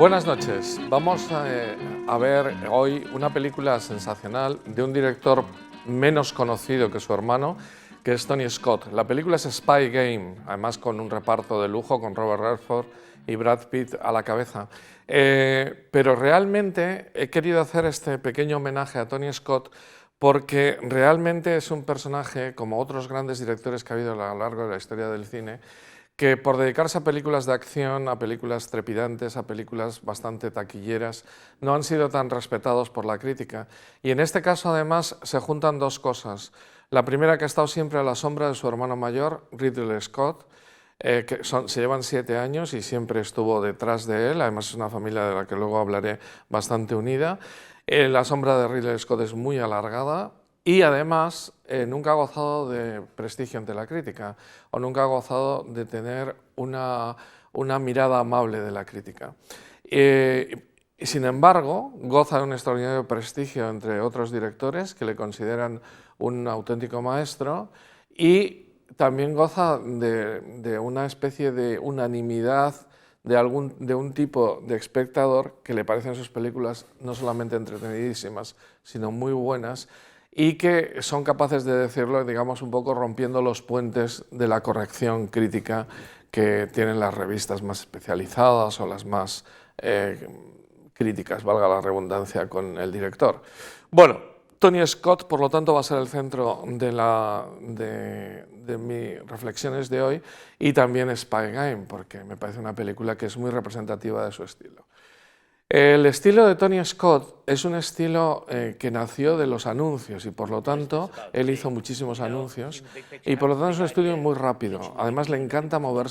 Buenas noches. Vamos a ver hoy una película sensacional de un director menos conocido que su hermano, que es Tony Scott. La película es Spy Game, además con un reparto de lujo con Robert Redford y Brad Pitt a la cabeza. Pero realmente he querido hacer este pequeño homenaje a Tony Scott porque realmente es un personaje, como otros grandes directores que ha habido a lo largo de la historia del cine, que por dedicarse a películas de acción, a películas trepidantes, a películas bastante taquilleras, no han sido tan respetados por la crítica. Y en este caso, además, se juntan dos cosas. La primera, que ha estado siempre a la sombra de su hermano mayor, Ridley Scott, se llevan 7 años y siempre estuvo detrás de él. Además, es una familia de la que luego hablaré bastante unida. La sombra de Ridley Scott es muy alargada. Y además nunca ha gozado de prestigio ante la crítica o nunca ha gozado de tener una mirada amable de la crítica. Sin embargo, goza de un extraordinario prestigio entre otros directores que le consideran un auténtico maestro y también goza de una especie de unanimidad de un tipo de espectador que le parecen sus películas no solamente entretenidísimas, sino muy buenas, y que son capaces de decirlo, digamos, un poco rompiendo los puentes de la corrección crítica que tienen las revistas más especializadas o las más críticas, valga la redundancia, con el director. Bueno, Tony Scott, por lo tanto, va a ser el centro de mis reflexiones de hoy, y también Spy Game, porque me parece una película que es muy representativa de su estilo. El estilo de Tony Scott es un estilo que nació de los anuncios y por lo tanto él hizo muchísimos anuncios y por lo tanto es un estilo muy rápido. Además le encanta mover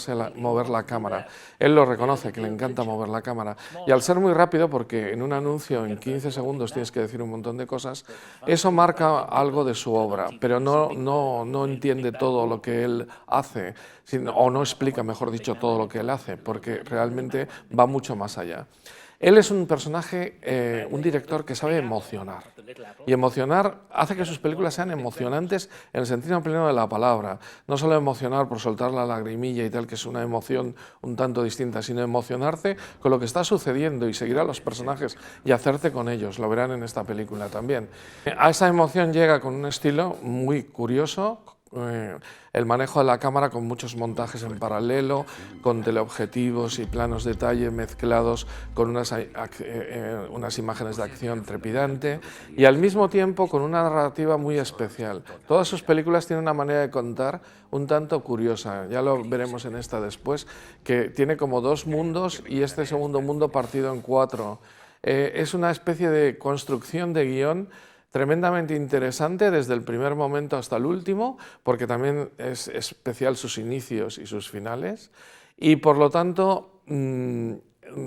la cámara. Él lo reconoce, que le encanta mover la cámara. Y al ser muy rápido, porque en un anuncio en 15 segundos tienes que decir un montón de cosas, eso marca algo de su obra, pero no entiende todo lo que él hace, o no explica, mejor dicho, todo lo que él hace, porque realmente va mucho más allá. Él es un personaje, un director que sabe emocionar. Y emocionar hace que sus películas sean emocionantes en el sentido pleno de la palabra. No solo emocionar por soltar la lagrimilla y tal, que es una emoción un tanto distinta, sino emocionarte con lo que está sucediendo y seguir a los personajes y hacerte con ellos. Lo verán en esta película también. A esa emoción llega con un estilo muy curioso, el manejo de la cámara con muchos montajes en paralelo, con teleobjetivos y planos detalle mezclados con unas imágenes de acción trepidante y al mismo tiempo con una narrativa muy especial. Todas sus películas tienen una manera de contar un tanto curiosa, ya lo veremos en esta después, que tiene como dos mundos y este segundo mundo partido en 4. Es una especie de construcción de guión tremendamente interesante desde el primer momento hasta el último, porque también es especial sus inicios y sus finales, y por lo tanto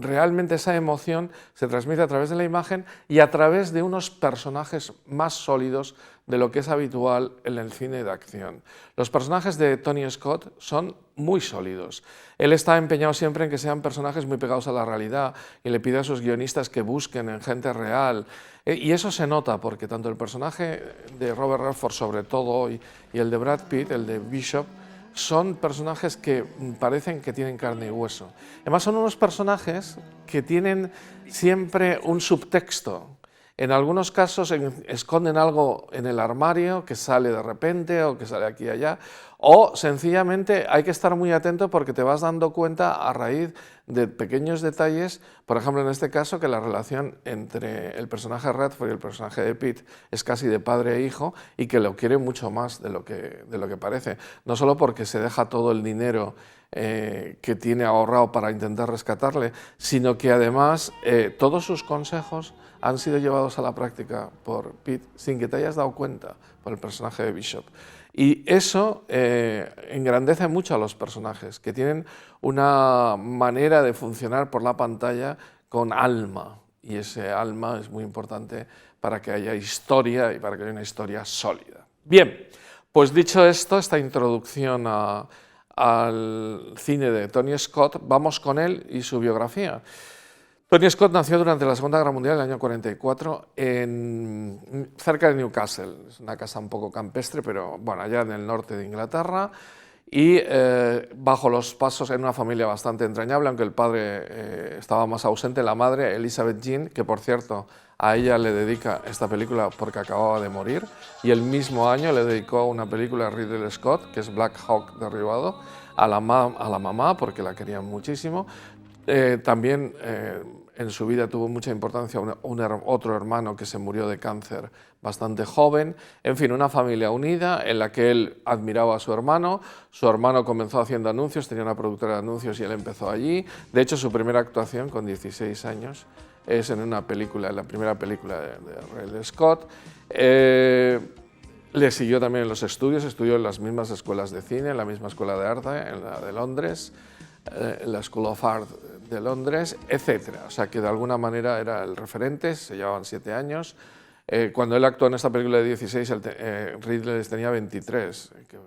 realmente esa emoción se transmite a través de la imagen y a través de unos personajes más sólidos de lo que es habitual en el cine de acción. Los personajes de Tony Scott son muy sólidos. Él está empeñado siempre en que sean personajes muy pegados a la realidad y le pide a sus guionistas que busquen en gente real. Y eso se nota porque tanto el personaje de Robert Redford, sobre todo, y el de Brad Pitt, el de Bishop, son personajes que parecen que tienen carne y hueso. Además son unos personajes que tienen siempre un subtexto. En algunos casos esconden algo en el armario que sale de repente o que sale aquí y allá, o sencillamente hay que estar muy atento porque te vas dando cuenta a raíz de pequeños detalles, por ejemplo en este caso que la relación entre el personaje Redford y el personaje de Pitt es casi de padre e hijo y que lo quiere mucho más de lo que parece, no solo porque se deja todo el dinero que tiene ahorrado para intentar rescatarle, sino que además todos sus consejos han sido llevados a la práctica por Pitt sin que te hayas dado cuenta por el personaje de Bishop. Y eso engrandece mucho a los personajes, que tienen una manera de funcionar por la pantalla con alma. Y ese alma es muy importante para que haya historia y para que haya una historia sólida. Bien, pues dicho esto, esta introducción al cine de Tony Scott, vamos con él y su biografía. Tony Scott nació durante la Segunda Guerra Mundial en el año 44 cerca de Newcastle. Es una casa un poco campestre, pero bueno, allá en el norte de Inglaterra. y bajo los pasos en una familia bastante entrañable, aunque el padre estaba más ausente, la madre, Elizabeth Jean, que por cierto a ella le dedica esta película porque acababa de morir, y el mismo año le dedicó una película a Ridley Scott, que es Black Hawk Derribado, a la mamá porque la querían muchísimo. También en su vida tuvo mucha importancia otro hermano que se murió de cáncer bastante joven. En fin, una familia unida en la que él admiraba a su hermano comenzó haciendo anuncios, tenía una productora de anuncios y él empezó allí. De hecho, su primera actuación con 16 años es en una película, en la primera película de Ridley Scott. Le siguió también en los estudios, estudió en las mismas escuelas de cine, en la misma escuela de arte, en la de Londres, en la School of Art de Londres, etc. O sea que de alguna manera era el referente, se llevaban 7 años. Cuando él actuó en esta película de 16, Ridley tenía 23, que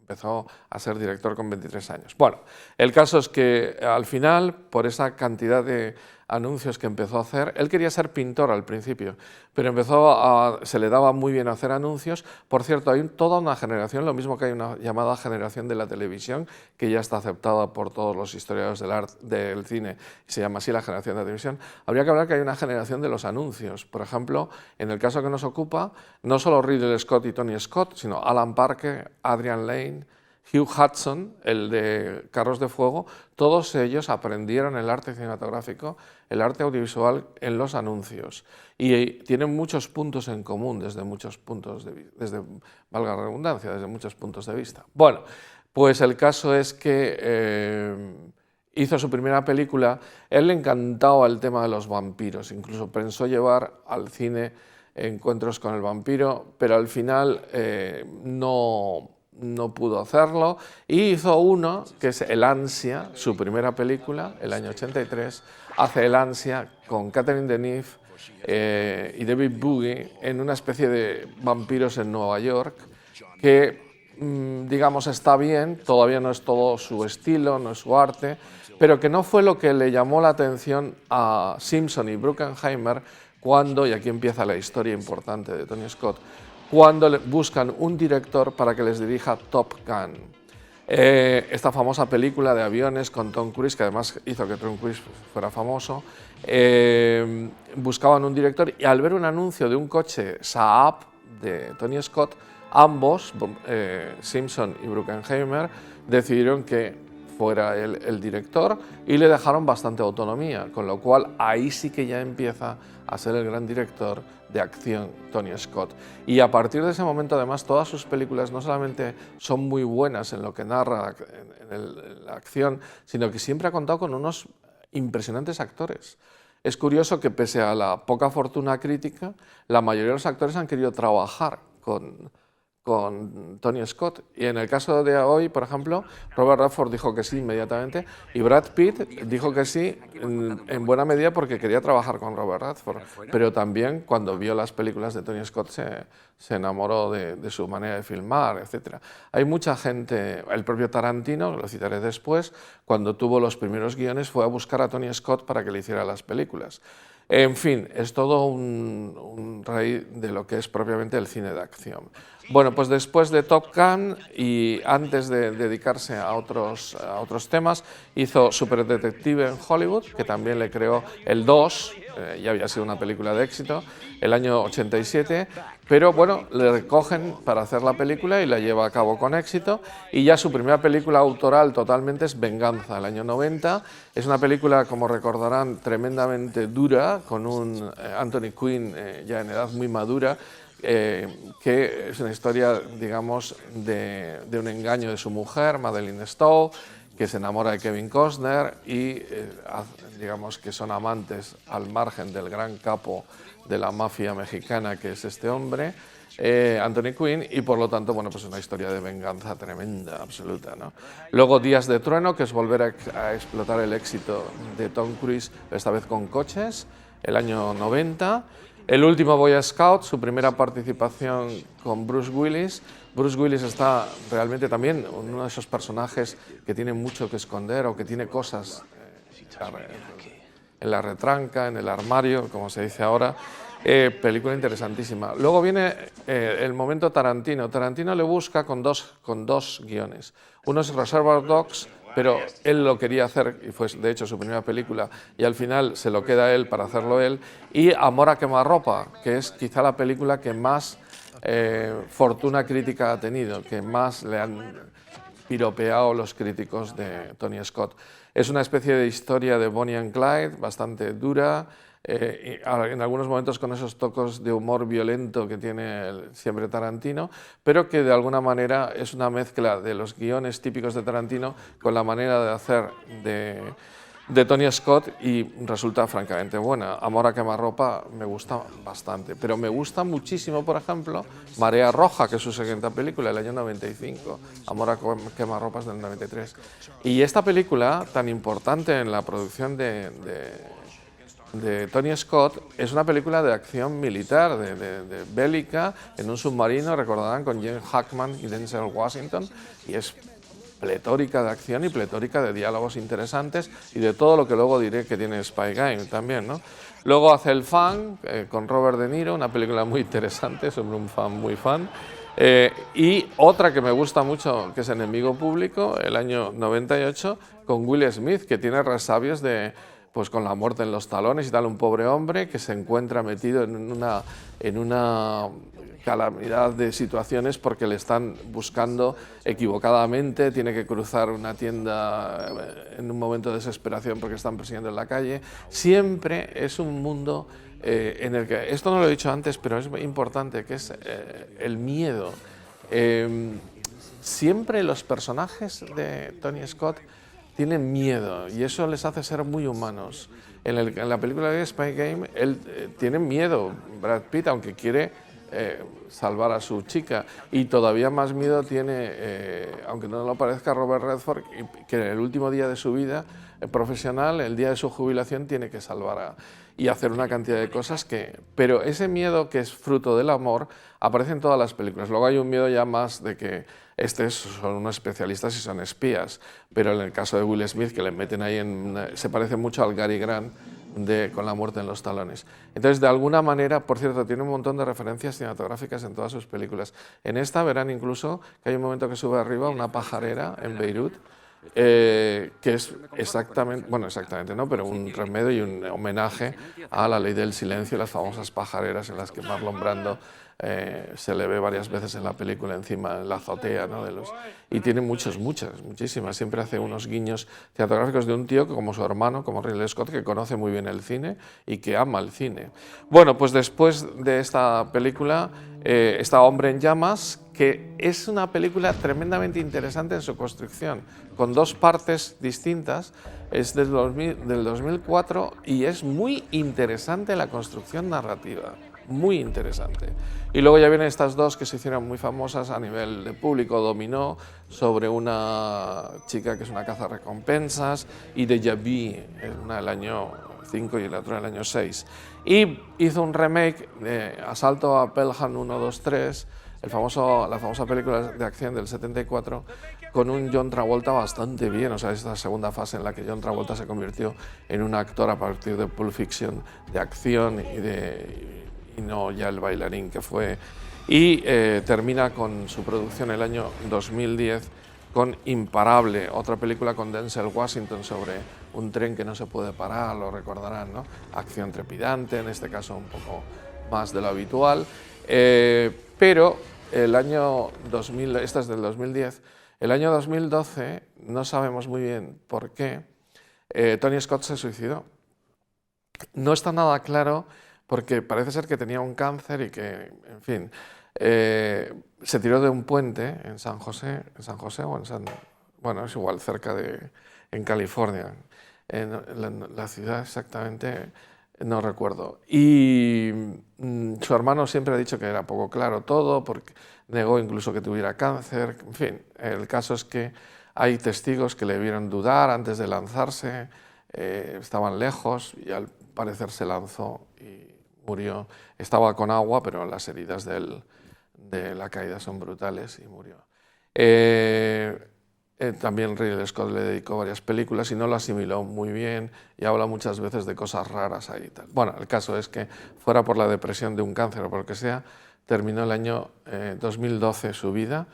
empezó a ser director con 23 años. Bueno, el caso es que al final, por esa cantidad de anuncios que empezó a hacer, él quería ser pintor al principio, pero se le daba muy bien hacer anuncios. Por cierto, hay toda una generación, lo mismo que hay una llamada generación de la televisión, que ya está aceptada por todos los historiadores del cine, y se llama así la generación de la televisión. Habría que hablar que hay una generación de los anuncios. Por ejemplo, en el caso que nos ocupa, no solo Ridley Scott y Tony Scott, sino Alan Parker, Adrian Lane, Hugh Hudson, el de Carros de Fuego, todos ellos aprendieron el arte cinematográfico, el arte audiovisual en los anuncios, y tienen muchos puntos en común desde muchos puntos de vista, valga la redundancia, desde muchos puntos de vista. Bueno, pues el caso es que hizo su primera película. Él le encantaba el tema de los vampiros, incluso pensó llevar al cine Encuentros con el vampiro, pero al final no pudo hacerlo, y hizo uno que es El Ansia, su primera película, el año 83, hace El Ansia con Catherine Deneuve y David Bowie en una especie de vampiros en Nueva York, que digamos está bien, todavía no es todo su estilo, no es su arte, pero que no fue lo que le llamó la atención a Simpson y Bruckheimer cuando, y aquí empieza la historia importante de Tony Scott, cuando buscan un director para que les dirija Top Gun. Esta famosa película de aviones con Tom Cruise, que además hizo que Tom Cruise fuera famoso, buscaban un director, y al ver un anuncio de un coche Saab de Tony Scott, ambos, Simpson y Bruckheimer, decidieron que fuera él el director y le dejaron bastante autonomía, con lo cual ahí sí que ya empieza a ser el gran director de acción Tony Scott. Y a partir de ese momento, además, todas sus películas no solamente son muy buenas en lo que narra en la acción, sino que siempre ha contado con unos impresionantes actores. Es curioso que pese a la poca fortuna crítica, la mayoría de los actores han querido trabajar con Tony Scott, y en el caso de hoy, por ejemplo, Robert Redford dijo que sí inmediatamente, y Brad Pitt dijo que sí en buena medida porque quería trabajar con Robert Redford, pero también cuando vio las películas de Tony Scott se enamoró de su manera de filmar, etc. Hay mucha gente, el propio Tarantino, lo citaré después, cuando tuvo los primeros guiones fue a buscar a Tony Scott para que le hiciera las películas. En fin, es todo un rey de lo que es propiamente el cine de acción. Bueno, pues después de Top Gun y antes de dedicarse a otros temas, hizo Super Detective en Hollywood, que también le creó el 2, ya había sido una película de éxito, el año 87, pero bueno, le recogen para hacer la película y la lleva a cabo con éxito, y ya su primera película autoral totalmente es Venganza, el año 90. Es una película, como recordarán, tremendamente dura, con un Anthony Quinn ya en edad muy madura, que es una historia, digamos, de un engaño de su mujer, Madeleine Stowe, que se enamora de Kevin Costner y digamos que son amantes al margen del gran capo de la mafia mexicana que es este hombre, Anthony Quinn, y por lo tanto, bueno, pues una historia de venganza tremenda, absoluta, ¿no? Luego Días de Trueno, que es volver a explotar el éxito de Tom Cruise, esta vez con coches, el año 90. El último Boy Scout, su primera participación con Bruce Willis. Bruce Willis está realmente también uno de esos personajes que tiene mucho que esconder o que tiene cosas en la retranca, en el armario, como se dice ahora. Película interesantísima. Luego viene el momento Tarantino. Tarantino le busca con dos guiones. Uno es Reservoir Dogs, pero él lo quería hacer, y fue de hecho su primera película, y al final se lo queda él para hacerlo él. Y Amor a quemarropa, que es quizá la película que más fortuna crítica ha tenido, que más le han piropeado los críticos de Tony Scott. Es una especie de historia de Bonnie and Clyde, bastante dura, en algunos momentos con esos toques de humor violento que tiene siempre Tarantino, pero que de alguna manera es una mezcla de los guiones típicos de Tarantino con la manera de hacer de Tony Scott y resulta francamente buena. Amor a quemarropa me gusta bastante, pero me gusta muchísimo, por ejemplo, Marea Roja, que es su siguiente película, del año 95, Amor a quemarropa es del 93. Y esta película, tan importante en la producción de Tony Scott, es una película de acción militar, de bélica, en un submarino, recordarán, con Gene Hackman y Denzel Washington, y es pletórica de acción y pletórica de diálogos interesantes y de todo lo que luego diré que tiene Spy Game también, ¿no? Luego hace El Fan, con Robert De Niro, una película muy interesante sobre un fan muy fan. Y otra que me gusta mucho, que es Enemigo Público, el año 98, con Will Smith, que tiene resabios de, pues con la muerte en los talones y tal, un pobre hombre que se encuentra metido en una calamidad de situaciones porque le están buscando equivocadamente, tiene que cruzar una tienda en un momento de desesperación porque están persiguiendo en la calle. Siempre es un mundo en el que, esto no lo he dicho antes, pero es importante, que es el miedo. Siempre los personajes de Tony Scott tienen miedo y eso les hace ser muy humanos. En la película de Spy Game, él tiene miedo, Brad Pitt, aunque quiere salvar a su chica, y todavía más miedo tiene, aunque no lo parezca, Robert Redford, que en el último día de su vida profesional, el día de su jubilación, tiene que salvar y hacer una cantidad de cosas que... Pero ese miedo que es fruto del amor aparece en todas las películas. Luego hay un miedo ya más de que son unos especialistas y son espías, pero en el caso de Will Smith, que le meten ahí se parece mucho al Gary Grant con La muerte en los talones. Entonces, de alguna manera, por cierto, tiene un montón de referencias cinematográficas en todas sus películas. En esta verán incluso que hay un momento que sube arriba una pajarera en Beirut, que es exactamente no, pero un remedio y un homenaje a La ley del silencio y las famosas pajareras en las que Marlon Brando se le ve varias veces en la película encima, en la azotea, ¿no? Y tiene muchísimas. Siempre hace unos guiños cinematográficos de un tío que, como su hermano, como Ridley Scott, que conoce muy bien el cine y que ama el cine. Bueno, pues después de esta película está Hombre en llamas, que es una película tremendamente interesante en su construcción, con dos partes distintas. Es del 2004 y es muy interesante la construcción narrativa, muy interesante. Y luego ya vienen estas dos que se hicieron muy famosas a nivel de público, Dominó, sobre una chica que es una cazarrecompensas, y Déjà Vu, una del año 5 y la otra del año 6. Y hizo un remake de Asalto a Pelham 1, 2, 3, la famosa película de acción del 74, con un John Travolta bastante bien. O sea, esta segunda fase en la que John Travolta se convirtió en un actor a partir de Pulp Fiction, de acción y no ya el bailarín que fue. Y termina con su producción el año 2010 con Imparable, otra película con Denzel Washington sobre un tren que no se puede parar, lo recordarán, ¿no? Acción trepidante, en este caso un poco más de lo habitual. Pero el año 2000, esta es del 2010, el año 2012, no sabemos muy bien por qué, Tony Scott se suicidó. No está nada claro porque parece ser que tenía un cáncer y que, en fin, se tiró de un puente en San José o en bueno, es igual, en California, en la ciudad exactamente, no recuerdo. Y su hermano siempre ha dicho que era poco claro todo, porque negó incluso que tuviera cáncer. En fin, el caso es que hay testigos que le vieron dudar antes de lanzarse, estaban lejos y al parecer se lanzó y murió. Estaba con agua, pero las heridas de la caída son brutales y murió. También Ridley Scott le dedicó varias películas y no lo asimiló muy bien y habla muchas veces de cosas raras ahí y tal. Bueno, el caso es que fuera por la depresión de un cáncer o por lo que sea, terminó el año 2012 su vida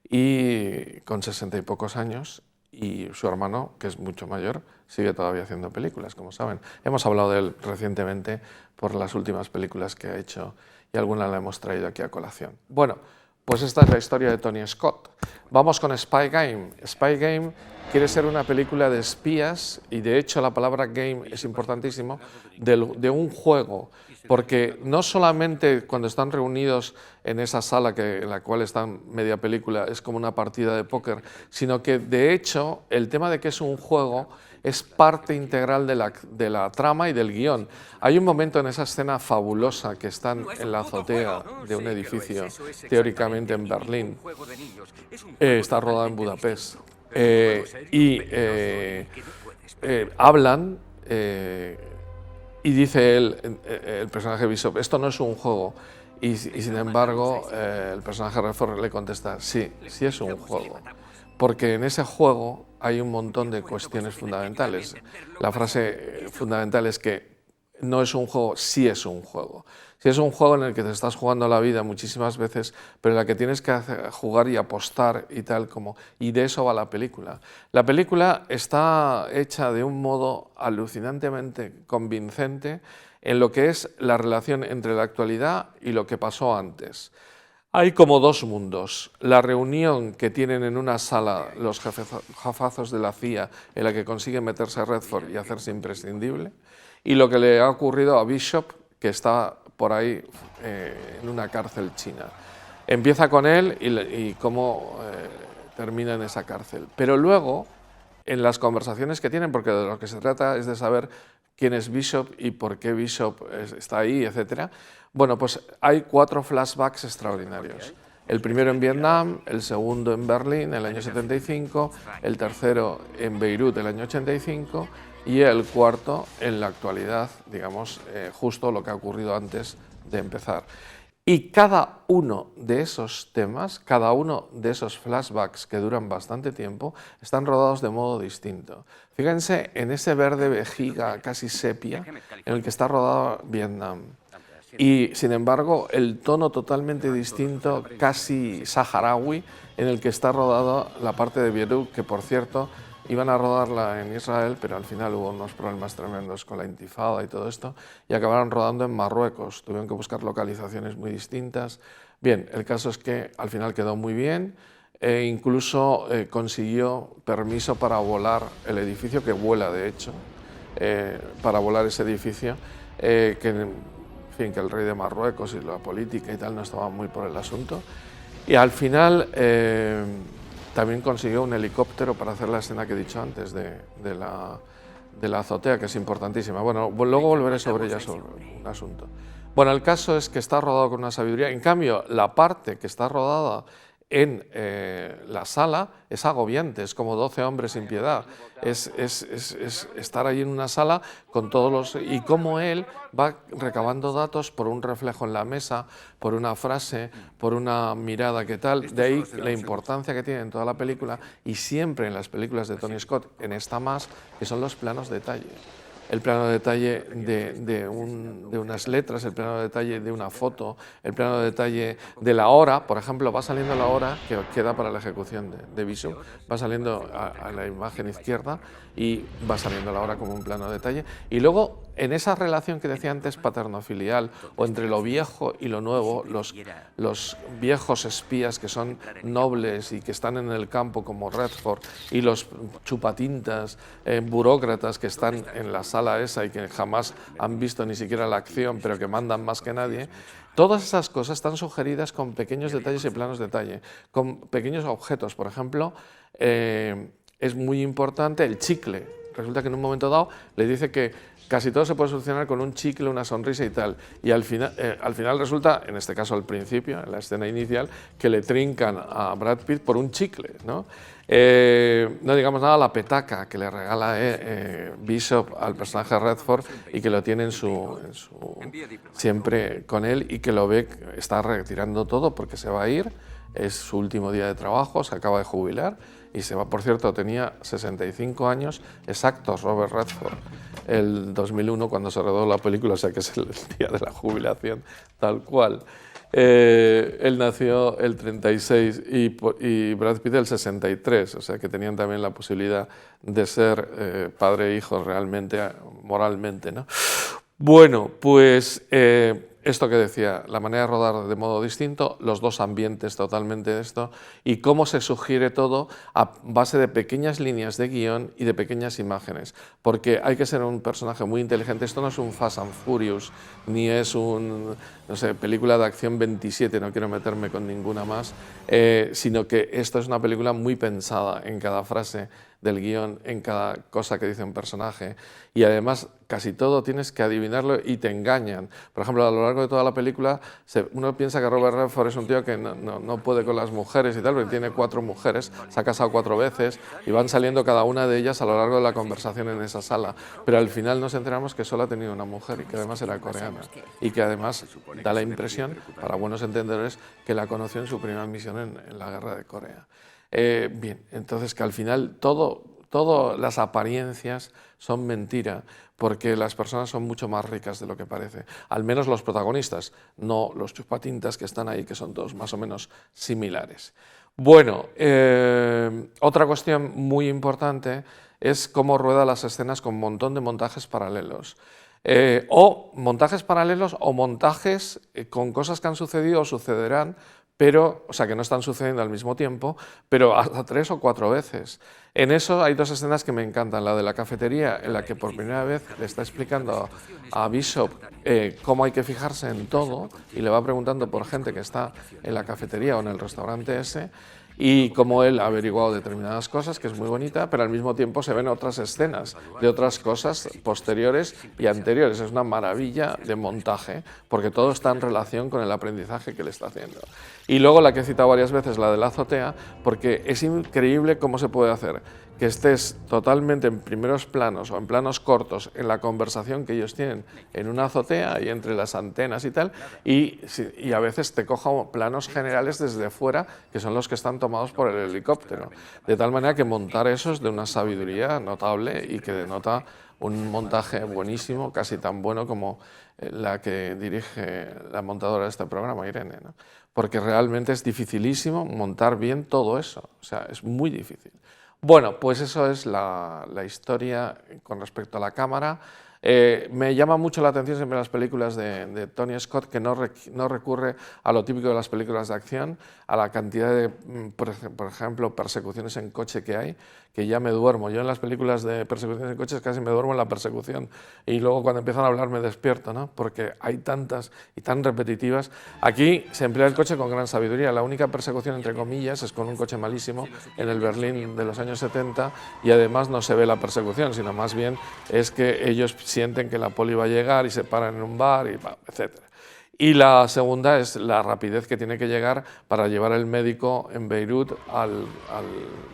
y con 60 y pocos años, y su hermano, que es mucho mayor, sigue todavía haciendo películas, como saben. Hemos hablado de él recientemente por las últimas películas que ha hecho y alguna la hemos traído aquí a colación. Bueno, pues esta es la historia de Tony Scott. Vamos con Spy Game. Spy Game quiere ser una película de espías y de hecho la palabra game es importantísimo, de un juego, porque no solamente cuando están reunidos en esa sala en la cual están media película es como una partida de póker, sino que de hecho el tema de que es un juego es parte integral de la trama y del guión. Hay un momento en esa escena fabulosa que están en la azotea de un edificio, teóricamente en Berlín, está rodada en Budapest, hablan y dice él, el personaje Bishop, esto no es un juego. Y sin embargo, el personaje Redford le contesta, sí, sí es un juego. Porque en ese juego hay un montón de cuestiones fundamentales. La frase fundamental es que no es un juego, sí es un juego. Sí es un juego en el que te estás jugando la vida muchísimas veces, pero en la que tienes que jugar y apostar y tal como... Y de eso va la película. La película está hecha de un modo alucinantemente convincente en lo que es la relación entre la actualidad y lo que pasó antes. Hay como dos mundos, la reunión que tienen en una sala los jefazos de la CIA en la que consiguen meterse a Redford y hacerse imprescindible, y lo que le ha ocurrido a Bishop, que está por ahí en una cárcel china. Empieza con él y cómo termina en esa cárcel. Pero luego, en las conversaciones que tienen, porque de lo que se trata es de saber quién es Bishop y por qué Bishop está ahí, etc. Bueno, pues hay 4 flashbacks extraordinarios. El primero en Vietnam, el segundo en Berlín, el año 75, el tercero en Beirut, el año 85, y el cuarto en la actualidad, digamos, justo lo que ha ocurrido antes de empezar. Y cada uno de esos temas, cada uno de esos flashbacks que duran bastante tiempo, están rodados de modo distinto. Fíjense en ese verde vejiga casi sepia en el que está rodado Vietnam. Y sin embargo, el tono totalmente distinto, casi saharaui, en el que está rodado la parte de Beirut, que por cierto iban a rodarla en Israel, pero al final hubo unos problemas tremendos con la intifada y todo esto, y acabaron rodando en Marruecos. Tuvieron que buscar localizaciones muy distintas. Bien, el caso es que al final quedó muy bien e incluso consiguió permiso para volar el edificio, que vuela de hecho, para volar ese edificio, que el rey de Marruecos y la política y tal no estaban muy por el asunto. Y al final también consiguió un helicóptero para hacer la escena que he dicho antes de la azotea, que es importantísima. Bueno, luego volveré sobre ella, sobre un asunto. Bueno, el caso es que está rodado con una sabiduría. En cambio, la parte que está rodada en la sala es agobiante, es como 12 hombres sin piedad. Es estar ahí en una sala con todos los... Y cómo él va recabando datos por un reflejo en la mesa, por una frase, por una mirada que tal. De ahí la importancia que tiene en toda la película y siempre en las películas de Tony Scott, en esta más, que son los planos de detalle. El plano de detalle de unas letras, el plano de detalle de una foto, el plano de detalle de la hora, por ejemplo, va saliendo la hora que queda para la ejecución de Bishop, va saliendo a la imagen izquierda y va saliendo la hora como un plano de detalle. Y luego, en esa relación que decía antes paterno-filial, o entre lo viejo y lo nuevo, los viejos espías que son nobles y que están en el campo como Redford, y los chupatintas, burócratas que están en la sala esa y que jamás han visto ni siquiera la acción, pero que mandan más que nadie, todas esas cosas están sugeridas con pequeños detalles y planos de detalle, con pequeños objetos. Por ejemplo, es muy importante el chicle. Resulta que en un momento dado le dice que casi todo se puede solucionar con un chicle, una sonrisa y tal. Y al final resulta, en este caso al principio, en la escena inicial, que le trincan a Brad Pitt por un chicle, ¿no? No digamos nada, la petaca que le regala Bishop al personaje Redford y que lo tiene siempre con él y que lo ve, está retirando todo porque se va a ir, es su último día de trabajo, se acaba de jubilar y se va, por cierto, tenía 65 años exactos Robert Redford, el 2001 cuando se rodó la película, o sea que es el día de la jubilación, tal cual. Él nació el 36 y Brad Pitt el 63, o sea que tenían también la posibilidad de ser padre e hijo realmente, moralmente, ¿no? Bueno, pues esto que decía, la manera de rodar de modo distinto, los dos ambientes totalmente de esto, y cómo se sugiere todo a base de pequeñas líneas de guión y de pequeñas imágenes, porque hay que ser un personaje muy inteligente. Esto no es un Fast and Furious, ni es un, no sé, película de acción 27, no quiero meterme con ninguna más, sino que esto es una película muy pensada en cada frase del guión, en cada cosa que dice un personaje, y además casi todo tienes que adivinarlo y te engañan. Por ejemplo, a lo largo de toda la película uno piensa que Robert Redford es un tío que no puede con las mujeres y tal, porque tiene 4 mujeres, se ha casado 4 veces y van saliendo cada una de ellas a lo largo de la conversación en esa sala, pero al final nos enteramos que solo ha tenido una mujer y que además era coreana y que además da la impresión, para buenos entendedores, que la conoció en su primera misión en la guerra de Corea. Bien, entonces que al final todas las apariencias son mentira, porque las personas son mucho más ricas de lo que parece, al menos los protagonistas, no los chupatintas que están ahí, que son todos más o menos similares. Bueno, otra cuestión muy importante es cómo rueda las escenas con un montón de montajes paralelos. O montajes paralelos o montajes con cosas que han sucedido o sucederán, pero, o sea, que no están sucediendo al mismo tiempo, pero hasta 3 o 4 veces. En eso hay 2 escenas que me encantan. La de la cafetería, en la que por primera vez le está explicando a Bishop cómo hay que fijarse en todo y le va preguntando por gente que está en la cafetería o en el restaurante ese, y cómo él ha averiguado determinadas cosas, que es muy bonita, pero al mismo tiempo se ven otras escenas de otras cosas posteriores y anteriores. Es una maravilla de montaje, porque todo está en relación con el aprendizaje que le está haciendo. Y luego la que he citado varias veces, la de la azotea, porque es increíble cómo se puede hacer que estés totalmente en primeros planos o en planos cortos en la conversación que ellos tienen en una azotea y entre las antenas y tal, y a veces te coja planos generales desde fuera, que son los que están tomados por el helicóptero. De tal manera que montar eso es de una sabiduría notable y que denota un montaje buenísimo, casi tan bueno como la que dirige la montadora de este programa, Irene, ¿no? Porque realmente es dificilísimo montar bien todo eso, o sea, es muy difícil. Bueno, pues eso es la historia con respecto a la cámara. Me llama mucho la atención siempre las películas de Tony Scott, que no recurre a lo típico de las películas de acción, a la cantidad de, por ejemplo, persecuciones en coche que hay, que ya me duermo. Yo en las películas de persecuciones en coches casi me duermo en la persecución y luego cuando empiezan a hablar me despierto, ¿no? Porque hay tantas y tan repetitivas. Aquí se emplea el coche con gran sabiduría. La única persecución, entre comillas, es con un coche malísimo en el Berlín de los años 70 y además no se ve la persecución, sino más bien es que ellos sienten que la poli va a llegar y se paran en un bar, y etc. Y la segunda es la rapidez que tiene que llegar para llevar el médico en Beirut al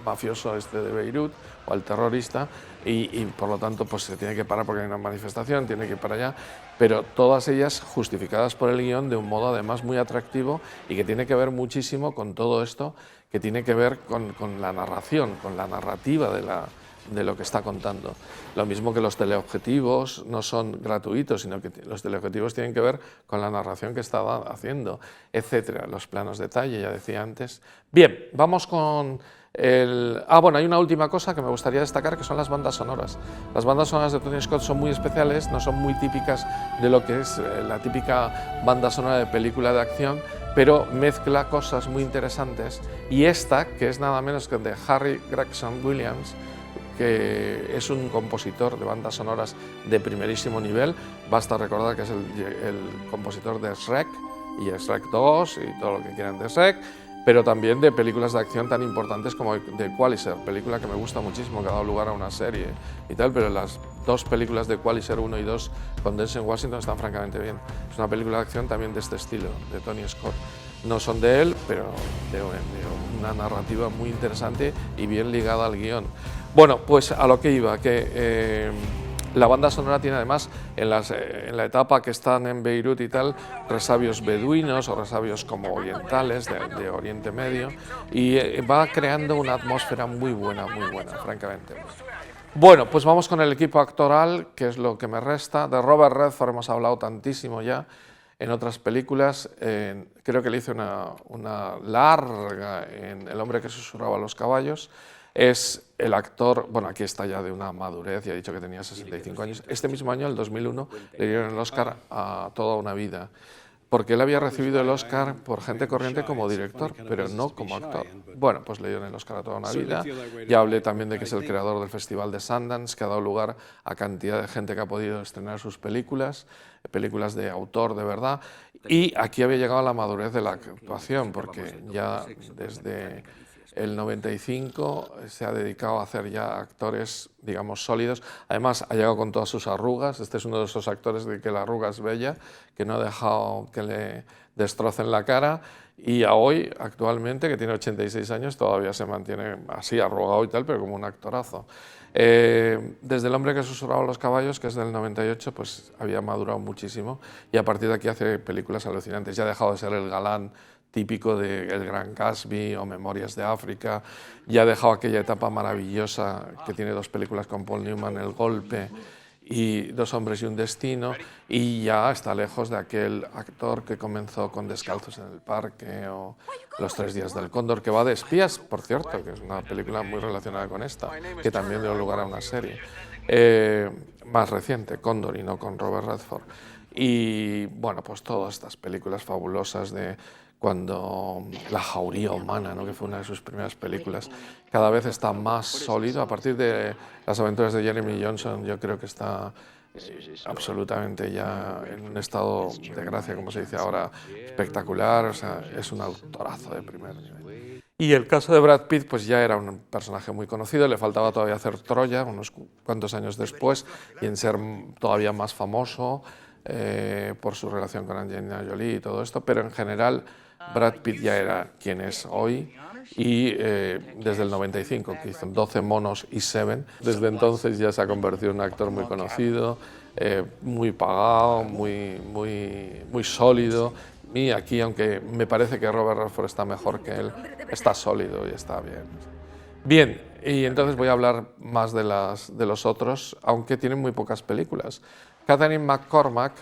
mafioso este de Beirut o al terrorista y por lo tanto pues se tiene que parar porque hay una manifestación, tiene que ir para allá, pero todas ellas justificadas por el guión de un modo además muy atractivo y que tiene que ver muchísimo con todo esto, que tiene que ver con la narración, con la narrativa de lo que está contando. Lo mismo que los teleobjetivos no son gratuitos, sino que los teleobjetivos tienen que ver con la narración que estaba haciendo, etcétera. Los planos de detalle, ya decía antes. Bien, vamos con bueno, hay una última cosa que me gustaría destacar, que son las bandas sonoras. Las bandas sonoras de Tony Scott son muy especiales, no son muy típicas de lo que es la típica banda sonora de película de acción, pero mezcla cosas muy interesantes. Y esta, que es nada menos que de Harry Gregson Williams, que es un compositor de bandas sonoras de primerísimo nivel. Basta recordar que es el compositor de Shrek y Shrek 2 y todo lo que quieran de Shrek, pero también de películas de acción tan importantes como The Equalizer, película que me gusta muchísimo, que ha dado lugar a una serie y tal, pero las 2 películas de Equalizer 1 y 2 con Denzel Washington están francamente bien. Es una película de acción también de este estilo, de Tony Scott. No son de él, pero de una narrativa muy interesante y bien ligada al guión. Bueno, pues a lo que iba, que La banda sonora tiene además, en la etapa que están en Beirut y tal, resabios beduinos o resabios como orientales, de Oriente Medio, y va creando una atmósfera muy buena, francamente. Bueno, pues vamos con el equipo actoral, que es lo que me resta. De Robert Redford hemos hablado tantísimo ya en otras películas. Creo que le hice una larga en El hombre que susurraba a los caballos. Es el actor, bueno, aquí está ya de una madurez, ya he dicho que tenía 65 años. Este mismo año, el 2001, le dieron el Oscar a Toda una vida, porque él había recibido el Oscar por Gente corriente como director, pero no como actor. Bueno, pues le dieron el Oscar a Toda una vida. Ya hablé también de que es el creador del Festival de Sundance, que ha dado lugar a cantidad de gente que ha podido estrenar sus películas de autor de verdad. Y aquí había llegado a la madurez de la actuación, porque ya desde el 95 se ha dedicado a hacer ya actores, digamos, sólidos. Además, ha llegado con todas sus arrugas. Este es uno de esos actores de que la arruga es bella, que no ha dejado que le destrocen la cara. Y a hoy, actualmente, que tiene 86 años, todavía se mantiene así, arrugado y tal, pero como un actorazo. Desde El hombre que susurraba a los caballos, que es del 98, pues había madurado muchísimo. Y a partir de aquí hace películas alucinantes. Ya ha dejado de ser el galán típico de El Gran Gatsby o Memorias de África, ya ha dejado aquella etapa maravillosa que tiene dos películas con Paul Newman, El golpe y Dos hombres y un destino, y ya está lejos de aquel actor que comenzó con Descalzos en el parque o Los tres días del cóndor, que va de espías, por cierto, que es una película muy relacionada con esta, que también dio lugar a una serie más reciente, Cóndor, y no con Robert Redford. Y bueno, pues todas estas películas fabulosas de cuando La jauría humana, ¿no?, que fue una de sus primeras películas, cada vez está más sólido. A partir de Las aventuras de Jeremy Johnson, yo creo que está absolutamente ya en un estado de gracia, como se dice ahora, espectacular. O sea, es un autorazo de primer nivel. Y el caso de Brad Pitt, pues ya era un personaje muy conocido, le faltaba todavía hacer Troya, unos cuantos años después, y en ser todavía más famoso por su relación con Angelina Jolie y todo esto, pero en general Brad Pitt ya era quien es hoy, y desde el 95, que hizo 12 monos y Seven, desde entonces ya se ha convertido en un actor muy conocido, muy pagado, muy sólido. Y aquí, aunque me parece que Robert Redford está mejor que él, está sólido y está bien. Bien, y entonces voy a hablar más de los otros, aunque tienen muy pocas películas. Catherine McCormack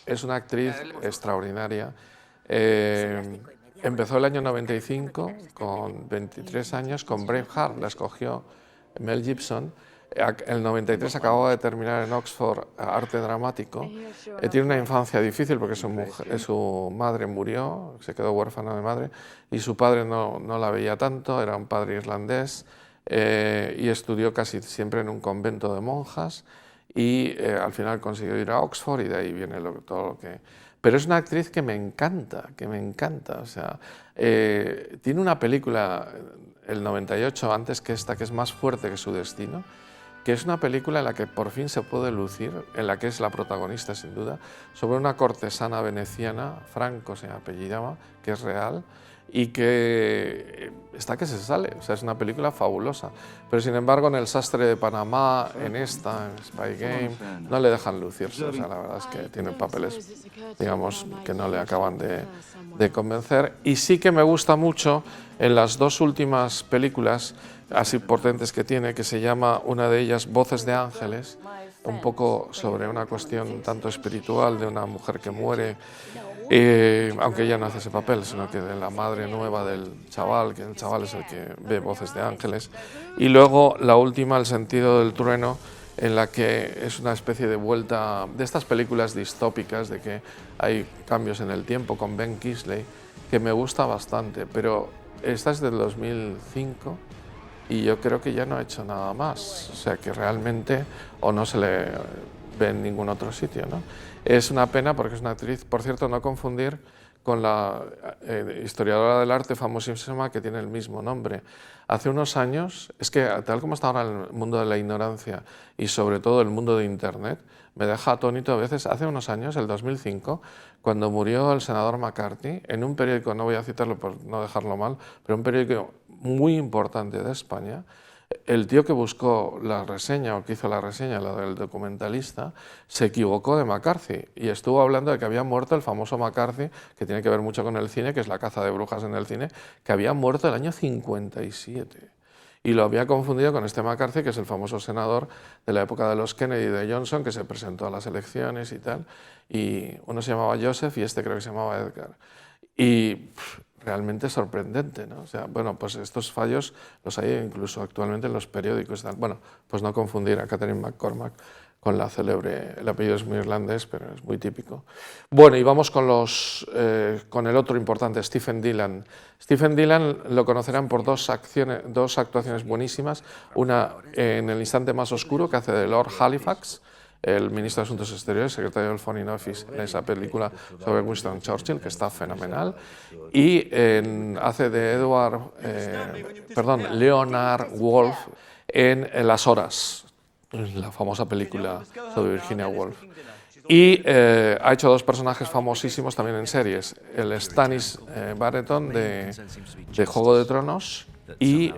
es una actriz extraordinaria. Empezó el año 95, con 23 años, con Braveheart, la escogió Mel Gibson. El 93 acababa de terminar en Oxford arte dramático. Tiene una infancia difícil porque su madre murió, se quedó huérfana de madre, y su padre no la veía tanto, era un padre irlandés, y estudió casi siempre en un convento de monjas, y al final consiguió ir a Oxford, y de ahí viene todo lo que... Pero es una actriz que me encanta, o sea, tiene una película, el 98, antes que esta, que es Más fuerte que su destino, que es una película en la que por fin se puede lucir, en la que es la protagonista sin duda, sobre una cortesana veneciana, Franco se apellidaba, que es real, y que está que se sale. O sea, es una película fabulosa, pero sin embargo en El sastre de Panamá, en esta, en Spy Game, no le dejan lucirse. O sea, la verdad es que tiene papeles, digamos, que no le acaban de convencer. Y sí que me gusta mucho en las dos últimas películas así potentes que tiene, que se llama una de ellas Voces de ángeles, un poco sobre una cuestión tanto espiritual de una mujer que muere, aunque ella no hace ese papel, sino que de la madre nueva del chaval, que el chaval es el que ve Voces de ángeles. Y luego la última, El sentido del trueno, en la que es una especie de vuelta de estas películas distópicas de que hay cambios en el tiempo, con Ben Kingsley, que me gusta bastante, pero esta es del 2005 y yo creo que ya no ha hecho nada más, o sea que realmente o no se le ve en ningún otro sitio, ¿no? Es una pena porque es una actriz, por cierto, no confundir con la historiadora del arte famosísima que tiene el mismo nombre. Hace unos años, es que tal como está ahora el mundo de la ignorancia y sobre todo el mundo de Internet, me deja atónito a veces. Hace unos años, el 2005, cuando murió el senador McCarthy, en un periódico, no voy a citarlo por no dejarlo mal, pero un periódico muy importante de España, el tío que buscó la reseña, o que hizo la reseña, la del documentalista, se equivocó de McCarthy y estuvo hablando de que había muerto el famoso McCarthy, que tiene que ver mucho con el cine, que es la caza de brujas en el cine, que había muerto el año 57. Y lo había confundido con este McCarthy, que es el famoso senador de la época de los Kennedy y de Johnson, que se presentó a las elecciones y tal. Y uno se llamaba Joseph y este creo que se llamaba Edgar. Y realmente sorprendente, ¿no? O sea, bueno, pues estos fallos los hay incluso actualmente en los periódicos. Bueno, pues no confundir a Catherine McCormack con la célebre, el apellido es muy irlandés, pero es muy típico. Bueno, y vamos con el otro importante, Stephen Dillon. Stephen Dillon lo conocerán por dos actuaciones buenísimas, una en El instante más oscuro, que hace de Lord Halifax, el ministro de Asuntos Exteriores, secretario del Foreign Office, en esa película sobre Winston Churchill, que está fenomenal, y hace de Leonard Woolf en Las Horas, la famosa película sobre Virginia Woolf. Y ha hecho dos personajes famosísimos también en series, el Stannis Baratheon de Juego de Tronos y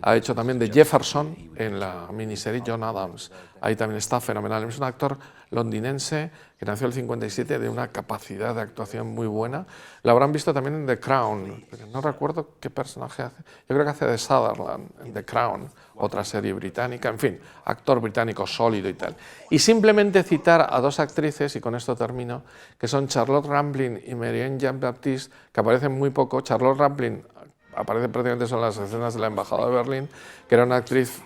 ha hecho también de Jefferson en la miniserie John Adams. Ahí también está fenomenal. Es un actor londinense que nació en el 57 de una capacidad de actuación muy buena. Lo habrán visto también en The Crown, pero no recuerdo qué personaje hace. Yo creo que hace de Sutherland en The Crown, otra serie británica. En fin, actor británico sólido y tal. Y simplemente citar a dos actrices, y con esto termino, que son Charlotte Rampling y Marianne Jean-Baptiste, que aparecen muy poco. Charlotte Rampling aparece prácticamente en las escenas de la Embajada de Berlín, que era una actriz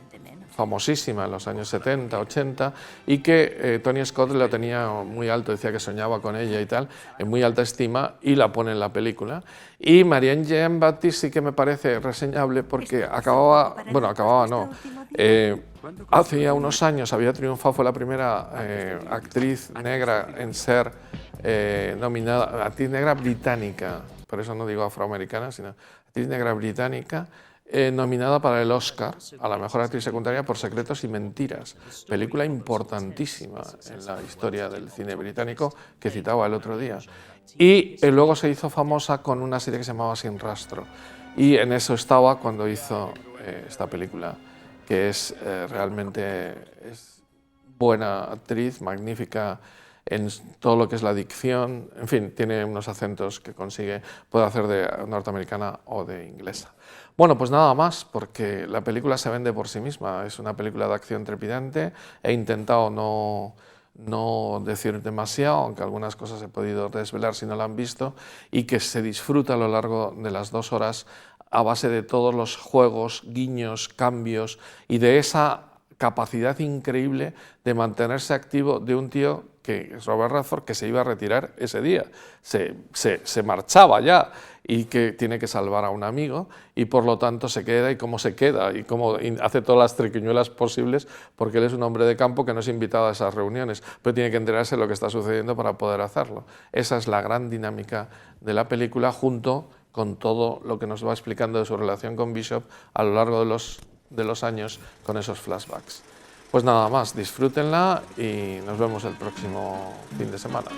famosísima en los años 70, 80, y que Tony Scott lo tenía muy alto, decía que soñaba con ella y tal, en muy alta estima, y la pone en la película. Y Marianne Jean-Baptiste sí que me parece reseñable porque hace ya unos años había triunfado, fue la primera actriz negra en ser nominada, actriz negra británica, por eso no digo afroamericana, sino actriz negra británica, nominada para el Oscar a la mejor actriz secundaria por Secretos y Mentiras, película importantísima en la historia del cine británico que citaba el otro día. Y luego se hizo famosa con una serie que se llamaba Sin Rastro. Y en eso estaba cuando hizo esta película, que es realmente buena actriz, magnífica en todo lo que es la dicción, en fin, tiene unos acentos que puede hacer de norteamericana o de inglesa. Bueno, pues nada más, porque la película se vende por sí misma, es una película de acción trepidante, he intentado no decir demasiado, aunque algunas cosas he podido desvelar si no la han visto, y que se disfruta a lo largo de las 2 horas a base de todos los juegos, guiños, cambios y de esa capacidad increíble de mantenerse activo de un tío que es Robert Redford, que se iba a retirar ese día, se marchaba ya y que tiene que salvar a un amigo y por lo tanto se queda y cómo hace todas las triquiñuelas posibles porque él es un hombre de campo que no es invitado a esas reuniones, pero tiene que enterarse de lo que está sucediendo para poder hacerlo. Esa es la gran dinámica de la película junto con todo lo que nos va explicando de su relación con Bishop a lo largo de los años con esos flashbacks. Pues nada más, disfrútenla y nos vemos el próximo fin de semana.